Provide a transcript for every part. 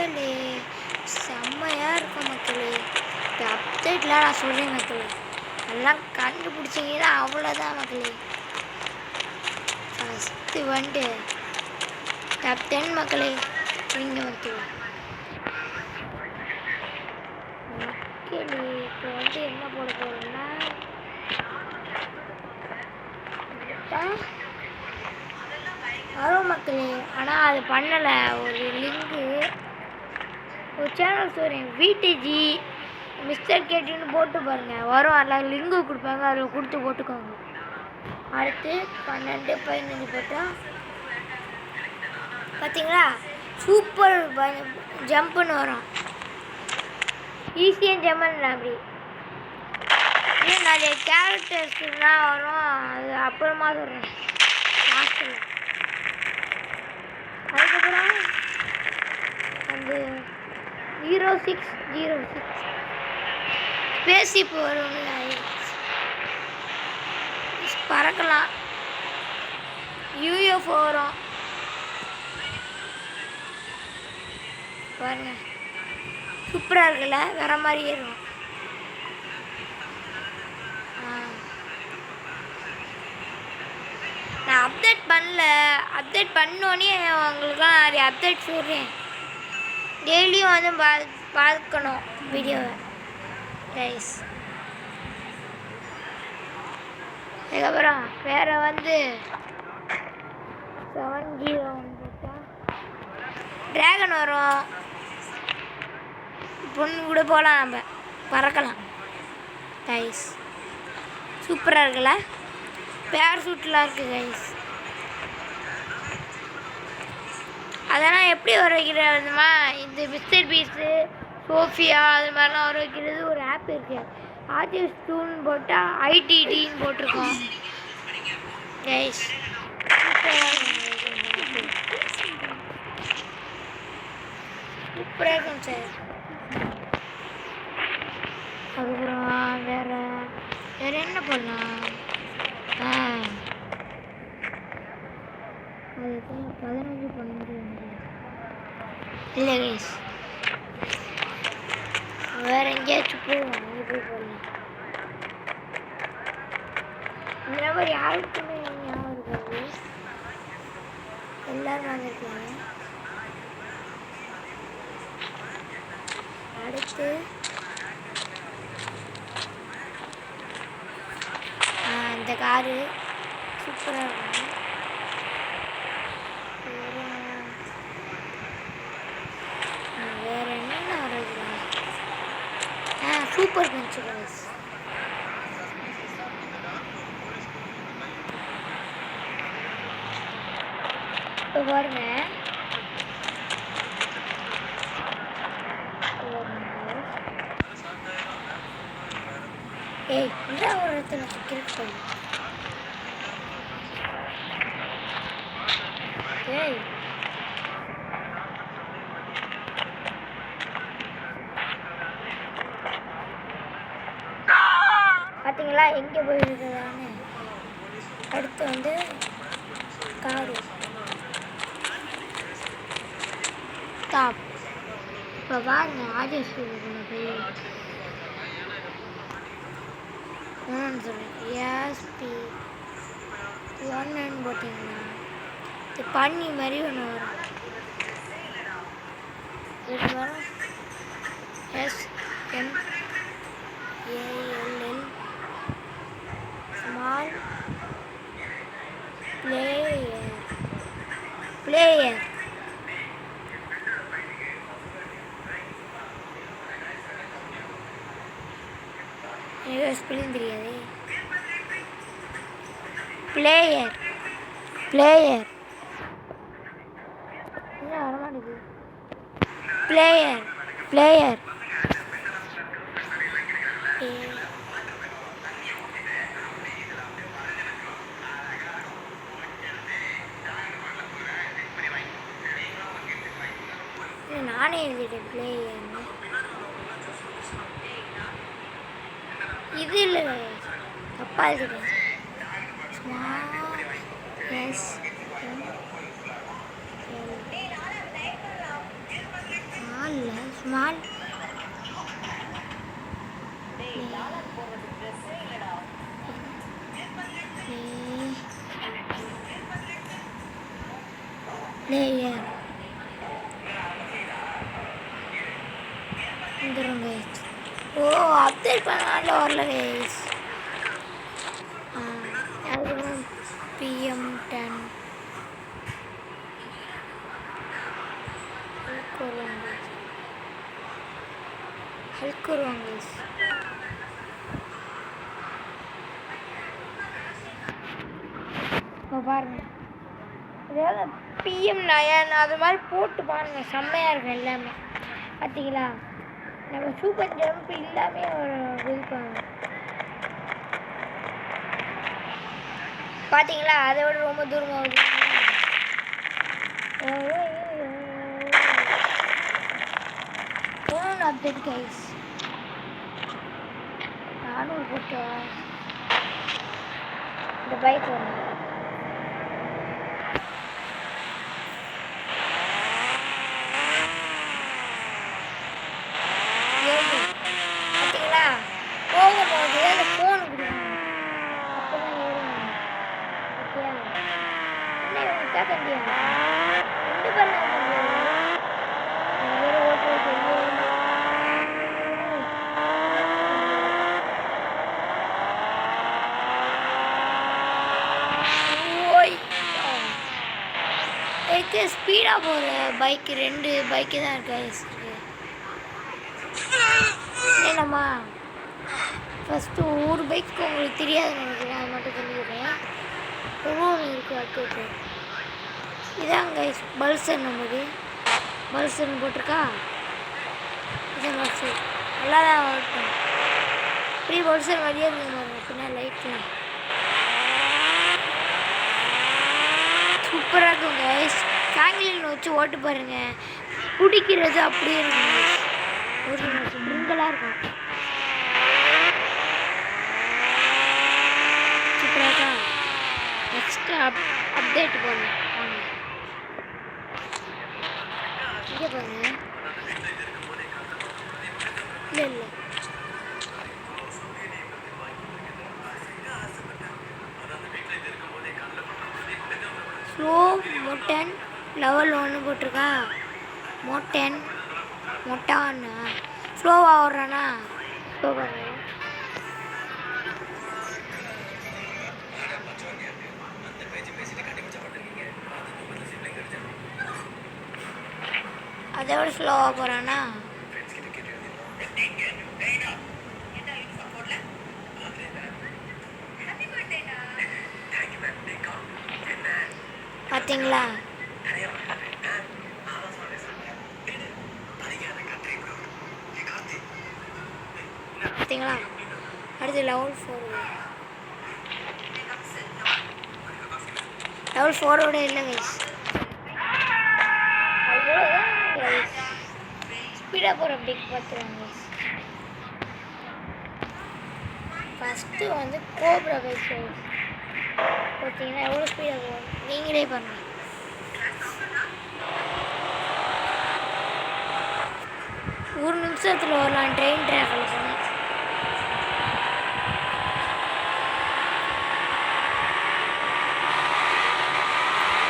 மக்களே செம்மையாக இருக்கும் மக்களே. இந்த அப்டேட்லாம் நான் சொல்கிறேன் மக்களே, எல்லாம் கண்டுபிடிச்சிங்கன்னா அவ்வளோதான் மக்களே. ஃபஸ்ட்டு வந்துட்டு டாப் 10 மக்களே நீங்கள் மக்களே. மக்களே இப்போ வந்து என்ன போட போகிறோம்னா வரும் மக்களே. ஆனால் அது பண்ணலை. ஒரு லிங்க்கு ஒரு சேனல் சொல்கிறேன், விடிஜி மிஸ்டர் கேட்டுன்னு போட்டு பாருங்கள் வரும். அதில் லிங்கு கொடுப்பாங்க, அதில் கொடுத்து போட்டுக்கோங்க. அடுத்து 12 15 போட்டால் பார்த்தீங்களா சூப்பர் ஜம்ப்புன்னு வரும். ஈஸியாக ஜம்ப் அப்படி இன்னும் நிறைய கேரக்டர்ஸ்லாம் வரும். அது அப்புறமா சொல்கிறேன் லாஸ்ட்டில். அதுக்கப்புறம் அந்த 0606 ஸ்பேஸ்ஷிப் வரும், பறக்கலாம். யூஎஃப்ஓ வரும் பாருங்க, சூப்பராக இருக்குல்ல, வேற மாதிரியே இருக்கும். நான் அப்டேட் பண்ணல, அப்டேட் பண்ணோன்னே உங்களுக்குலாம் நிறைய அப்டேட் சொல்கிறேன். டெய்லியும் வந்து பார்க்கணும் வீடியோவை கைஸ். அதுக்கப்புறம் வேறு வந்து 701 போட்டால் ட்ராகன் வரும். பொண்ணு கூட போகலாம், நம்ம பறக்கலாம் கைஸ். சூப்பராக இருக்குல்ல, பேராசூட்லாம் இருக்குது கைஸ். அதெல்லாம் எப்படி வர வைக்கிறதுமா, இந்த மிஸ்டர் பீஸு சோஃபியா அது மாதிரிலாம் வர வைக்கிறது ஒரு ஆப் இருக்குது. ஆர்டிஸ்ட் டூன்னு போட்டால் ஐடிடின்னு போட்டிருக்கோம் கைஸ். சூப்பராக இருக்கும் சார். அதுக்கப்புறம் வேறு என்ன பண்ணலாம், அது 15 12 இல்லை கைஸ். வேறு எங்கேயாச்சும் போவோம், அங்கே போய் போடலாம். இந்த நம்பர் யாருக்குமே ஞாபகம் இருக்காது, எல்லோரும் வாங்கியிருக்காங்க. அடுத்து இந்த காரு சூப்பராக இருக்கும். வேறு என்னென்ன வருது, சூப்பர் பஞ்சு கைஸ். இப்போ பாருங்க, ஏய் இந்த ஒரு இடத்துல கிரிக்கெட் பண்ணு. ஏய் பார்த்தீங்களா எங்கே போயிருக்குதான்னு. அடுத்து வந்து காரு டாப். இப்போ பாருங்க ஆஜஸ்வரிக்குள்ள போய் ஒன்று சொல்கிறேன், எஸ்பி 1 போட்டிங்கன்னா இது பண்ணி மாதிரி ஒன்று வரும். இது வரும் SMALL ஸ்மால் பிளேயர். எனக்கு ஸ்பெல்லிங் தெரியாது. பிளேயர் என்ன வரமாட்டேங்குது. பிளேயர் நானே எழுதிட்டேன் பிளேயர்னு. இது இல்லை தப்பா எழுதிட்டேன். மான் லேயர் வந்துடும் கைஸ். ஓ அப்டேட் பண்ணால வரல கைஸ். அதுக்கப்புறம் PM10 ஹல்க் வருவாங்க கைஸ். இப்போ பாருங்க ஏதாவது PM9 அது மாதிரி போட்டு பாருங்க, செம்மையாக இருக்கும் எல்லாமே. பார்த்தீங்களா நம்ம சூப்பர் ஜம்ப் இல்லாமே ஒரு இருப்பாங்க. பார்த்தீங்களா அதை விட ரொம்ப தூரமாக வருது. அப்டேட் கைஸ் 400 போட்டோ இந்த பைக் வரும். பார்த்தீங்களா போகும்போது அந்த ஃபோன் கொடுக்கணும், அப்போ தான் ஏறுங்க. ஓகேயா என்ன கண்டியா ரெண்டு பண்ண ஓட்டு ஸ்பீடாக போகிற பைக்கு 2 பைக்கு தான் இருக்கு. என்னம்மா ஃபஸ்ட்டு ஒரு பைக்கு உங்களுக்கு தெரியாதுன்னு நினைக்கிறேன், அது மட்டும் சொல்லிடுறேன். ஒவ்வொன்று இருக்குது அக்கௌண்ட்டு. இதான் கைஸ் பல்சர், நமக்கு பல்சர்னு போட்டிருக்கா. இதான் பல்சர், நல்லா தான் வரட்டும். இப்படி பல்சர் வழியாக இருக்குங்க அப்படின்னா லைட்லாம் சூப்பராக இருக்கும் கைஸ். ஃபேமிலியில் வச்சு ஓட்டு பாருங்கள், பிடிக்கிறது அப்படியே இருக்கும். ஒரு ட்ரிங்கலாக இருக்கும், சூப்பராக இருக்கா. நெக்ஸ்ட்டு அப்டேட் போடணும் வாங்க. இங்கே பாருங்க, இல்லை ஸ்லோ மோட்டன் லெவல் 1 போட்டிருக்கா. மொட்டான்னு ஸ்லோவாக ஓடுறானா. ஸ்லோ பண்ணு அதை விட ஸ்லோவாக போகிறானா. பார்த்தீங்களா பார்த்தீங்களா. அடுத்து லெவல் 4ஓட இல்லை கைஸ், ஸ்பீடாக போகிற பைக் பார்த்துருவாங்க. ஃபஸ்ட்டு வந்து கோப்ரா பைக் பார்த்தீங்கன்னா எவ்வளோ ஸ்பீடாக போகும் நீங்களே பாருங்கள். ஒரு நிமிஷத்தில் வரலாம் ட்ரெயின் ட்ராவல் பண்ணி.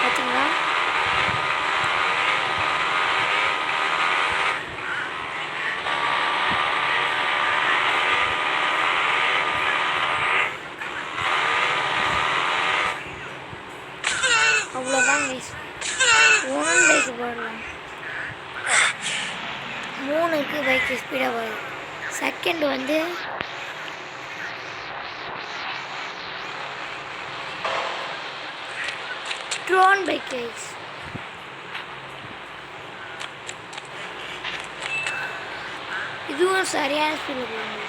பார்த்தீங்களா அவ்வளோதான் கைஸ். 1 பைக்கு போடலாம், 3க்கு பைக்கு ஸ்பீடாக போகுது. செகண்ட் வந்து ட்ரோன் பைக் கைஸ். இதுவும் சரியான ஸ்பீடில் போகுது.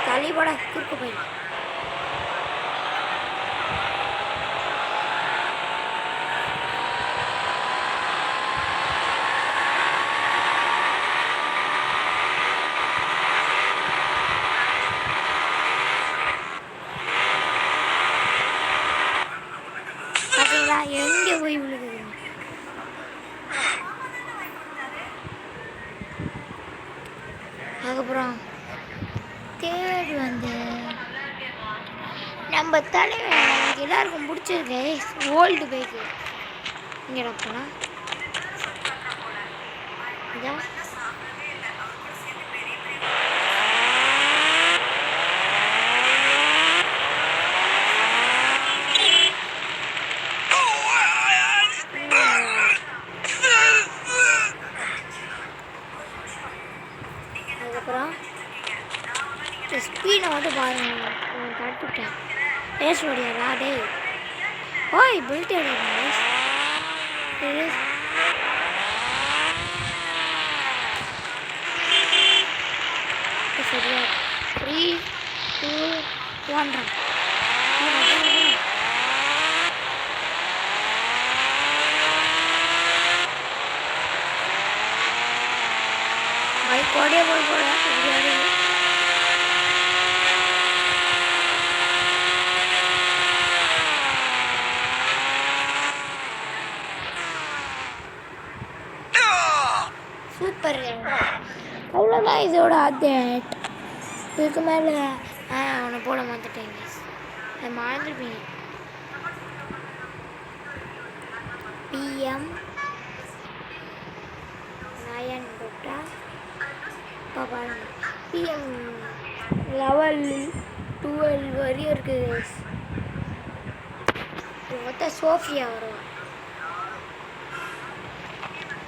தள்ளிப்பட குறுக்கு போயிடும். நம்ம தலைவன் எனக்கு எல்லாருக்கும் பிடிச்சிருக்கு ஓல்டு பைக்கு இங்கே போனால் இதான் அதுக்கப்புறம் ஸ்பீடை மட்டும் பாருங்க தட்டுட்டேன் ரேஸ் ஓடியாரா டே ஓய் பெல்ட் ஓடியா சரியா 3 2 1 बाइक ओडिया बोल बोला சூப்பர் அவ்வளோதான் இதோட அப்டேட் இதுக்கு மேலே அவனை போட மாட்டேன் அது மறந்துருப்பீங்க பிஎம் நயன் போட்டா பாருங்க பிஎம் லெவல் 12 வரையும் இருக்குது மொத்தம் சோஃபியா வருவான்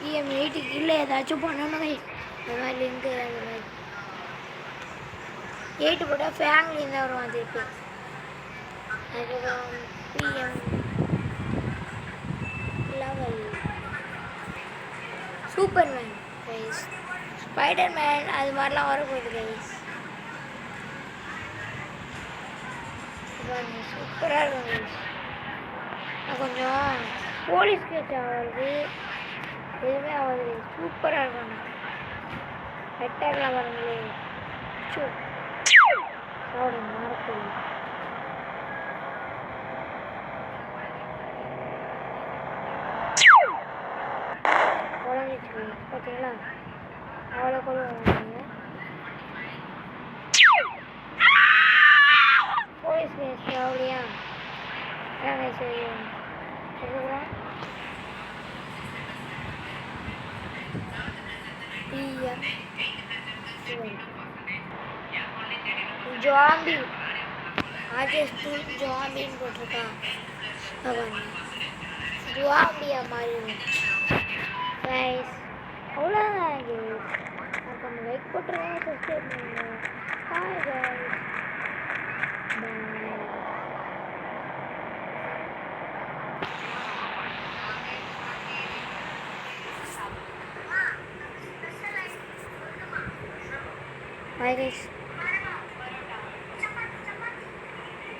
பிஎம் 8 இல்லை ஏதாச்சும் பண்ணணும் இந்த மாதிரி லிங்கு அந்த மாதிரி 8 போட்டால் ஃபேமிலின்னு தான் வருவான் திருப்பி அதுக்கப்புறம் PM level Superman guys Spiderman அது மாதிரிலாம் வரப்போகுது கைஸ் சூப்பராக இருக்கும் கைஸ் நான் கொஞ்சம் போலீஸ் கேஸ் ஆகுது எதுவுமே ஆகுது சூப்பராக இருக்கும் அட்டாக்லாம் வரங்களே சாப்பிட மறக்கல குழந்தைக்கு பார்த்தீங்களா அவ்வளோ கூட போலீஸ் கேஸ் அவ்வளோயா சரி அதுக்கப்புறம் ஜாம்பி ஆஜஸ்ட் ஜாம்பின்னு போட்டிருக்கான் ஜாம்பியா மாதிரி கைஸ் அவ்வளோதான் கைஸ் நம்ம லைக் போட்டுருங்க சப்ஸ்கிரைப் பண்ணுங்க பாய் கைஸ் பாய் கைஸ்